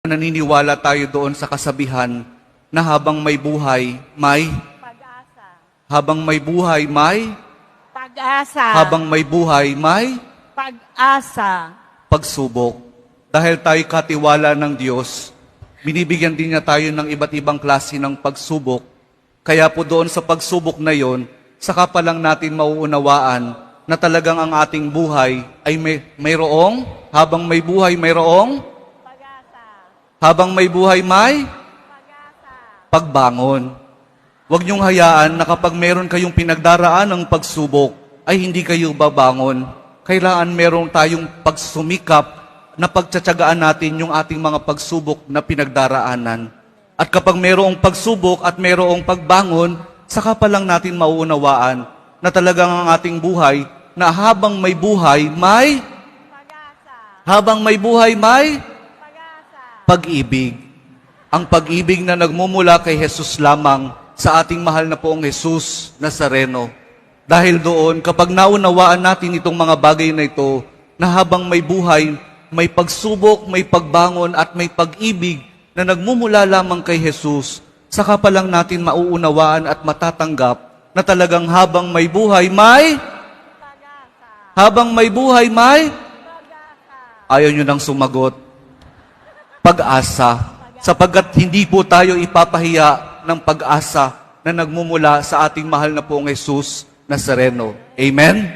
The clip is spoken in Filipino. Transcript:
Naniniwala tayo doon sa kasabihan na habang may buhay, may Pag-asa. habang may buhay, may Pag-asa. habang may buhay, may Pag-asa. pagsubok. Dahil tayo katiwala ng Diyos, binibigyan din niya tayo ng iba't ibang klase ng pagsubok. Kaya po doon sa pagsubok na yon, saka pa lang natin mauunawaan na talagang ang ating buhay ay mayroong, habang may buhay, mayroong, habang may buhay, may pagbangon. Huwag niyong hayaan na kapag meron kayong pinagdaraan ng pagsubok, ay hindi kayo babangon. Kailangan meron tayong pagsumikap na pagtsatsagaan natin yung ating mga pagsubok na pinagdaraanan. At kapag merong pagsubok at merong pagbangon, saka pa lang natin mauunawaan na talagang ang ating buhay, na habang may buhay, may habang may buhay, may pag-ibig. Ang pag-ibig na nagmumula kay Jesus lamang sa ating mahal na poong Jesus Nazareno. Dahil doon, kapag naunawaan natin itong mga bagay na ito, na habang may buhay, may pagsubok, may pagbangon at may pag-ibig na nagmumula lamang kay Jesus, saka pa lang natin mauunawaan at matatanggap na talagang habang may buhay, may habang may buhay, may ayaw nyo nang sumagot. Pag-asa, sapagkat hindi po tayo ipapahiya ng pag-asa na nagmumula sa ating mahal na poong Jesus Nazareno. Amen?